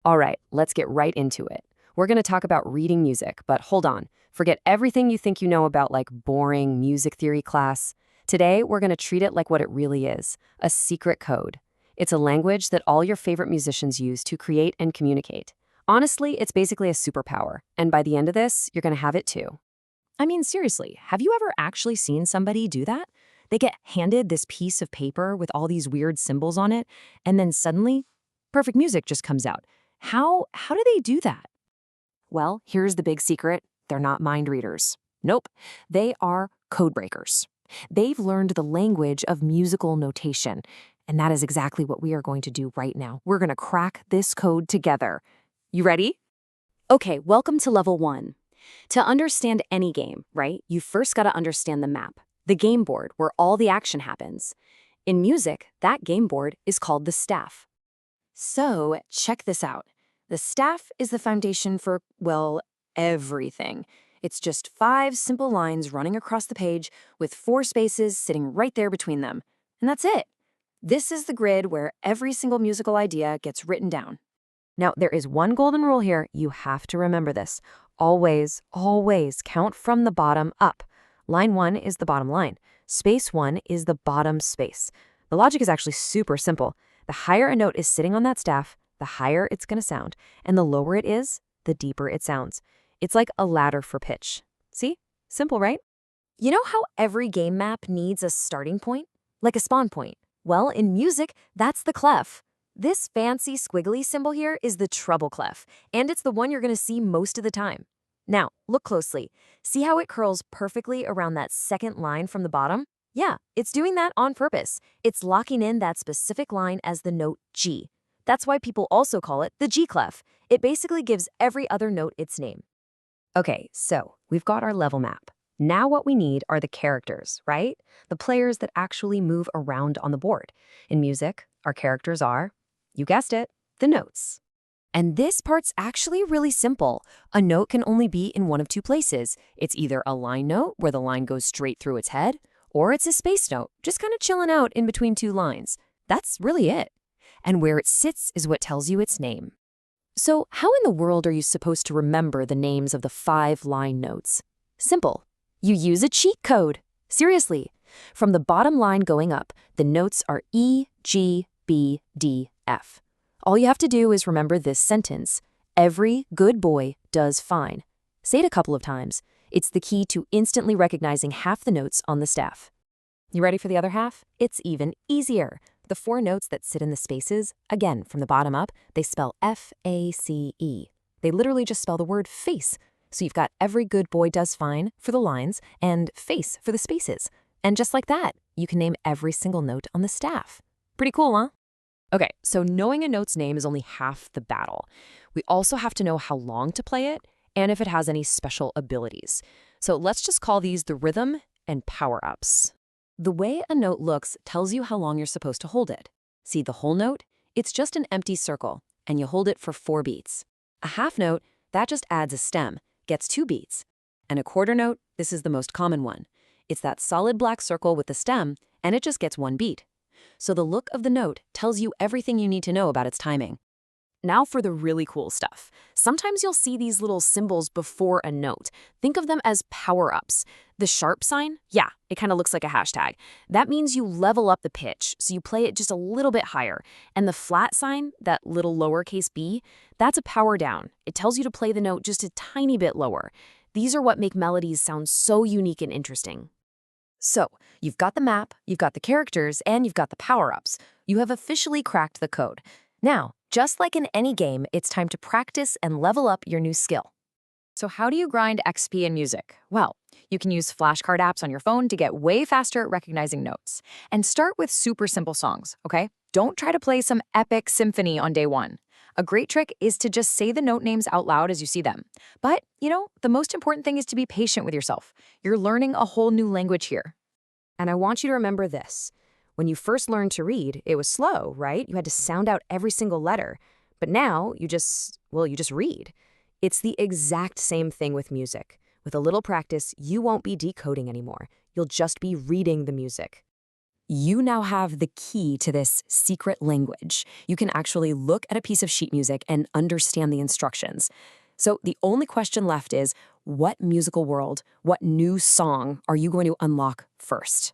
All right, let's get right into it. We're going to talk about reading music, but hold on. Forget everything you think you know about like boring music theory class. Today, we're going to treat it like what it really is, a secret code. It's a language that all your favorite musicians use to create and communicate. Honestly, it's basically a superpower, and by the end of this, you're going to have it too. I mean, seriously, have you ever actually seen somebody do that? They get handed this piece of paper with all these weird symbols on it, and then suddenly, perfect music just comes out. How do they do that? Well, here's the big secret. They're not mind readers. Nope, they are code breakers. They've learned the language of musical notation, and that is exactly what we are going to do right now. We're going to crack this code together. You ready? Okay, welcome to level 1. To understand any game, right, you first got to understand the map, the game board where all the action happens. In music, that game board is called the staff. So, check this out. The staff is the foundation for, well, everything. It's just 5 simple lines running across the page with 4 spaces sitting right there between them. And that's it. This is the grid where every single musical idea gets written down. Now, there is one golden rule here. You have to remember this. Always, always count from the bottom up. Line 1 is the bottom line. Space 1 is the bottom space. The logic is actually super simple. The higher a note is sitting on that staff, the higher it's going to sound. And the lower it is, the deeper it sounds. It's like a ladder for pitch. See? Simple, right? You know how every game map needs a starting point? Like a spawn point? Well, in music, that's the clef. This fancy squiggly symbol here is the treble clef, and it's the one you're going to see most of the time. Now, look closely. See how it curls perfectly around that second line from the bottom? Yeah, it's doing that on purpose. It's locking in that specific line as the note G. That's why people also call it the G clef. It basically gives every other note its name. Okay, so we've got our level map. Now what we need are the characters, right? The players that actually move around on the board. In music, our characters are, you guessed it, the notes. And this part's actually really simple. A note can only be in one of 2 places. It's either a line note, where the line goes straight through its head, or it's a space note, just kind of chilling out in between 2 lines. That's really it. And where it sits is what tells you its name. So how in the world are you supposed to remember the names of the 5 line notes? Simple. You use a cheat code. Seriously. From the bottom line going up, the notes are E, G, B, D, F. All you have to do is remember this sentence. Every good boy does fine. Say it a couple of times. It's the key to instantly recognizing half the notes on the staff. You ready for the other half? It's even easier. The 4 notes that sit in the spaces, again, from the bottom up, they spell F-A-C-E. They literally just spell the word face. So you've got every good boy does fine for the lines and face for the spaces. And just like that, you can name every single note on the staff. Pretty cool, huh? Okay, so knowing a note's name is only half the battle. We also have to know how long to play it and if it has any special abilities. So let's just call these the rhythm and power-ups. The way a note looks tells you how long you're supposed to hold it. See the whole note? It's just an empty circle, and you hold it for 4 beats. A half note, that just adds a stem, gets 2 beats. And a quarter note, this is the most common one. It's that solid black circle with the stem, and it just gets 1 beat. So the look of the note tells you everything you need to know about its timing. Now for the really cool stuff. Sometimes you'll see these little symbols before a note. Think of them as power-ups. The sharp sign, yeah, it kind of looks like a hashtag. That means you level up the pitch, so you play it just a little bit higher. And the flat sign, that little lowercase b, that's a power down. It tells you to play the note just a tiny bit lower. These are what make melodies sound so unique and interesting. So, you've got the map, you've got the characters, and you've got the power-ups. You have officially cracked the code. Now, just like in any game, it's time to practice and level up your new skill. So how do you grind XP in music? Well, you can use flashcard apps on your phone to get way faster at recognizing notes. And start with super simple songs, okay? Don't try to play some epic symphony on day 1. A great trick is to just say the note names out loud as you see them. But, the most important thing is to be patient with yourself. You're learning a whole new language here. And I want you to remember this. When you first learned to read, it was slow, right? You had to sound out every single letter. But now you just read. It's the exact same thing with music. With a little practice, you won't be decoding anymore. You'll just be reading the music. you now have the key to this secret language. You can actually look at a piece of sheet music and understand the instructions. So the only question left is, what musical world, what new song are you going to unlock first?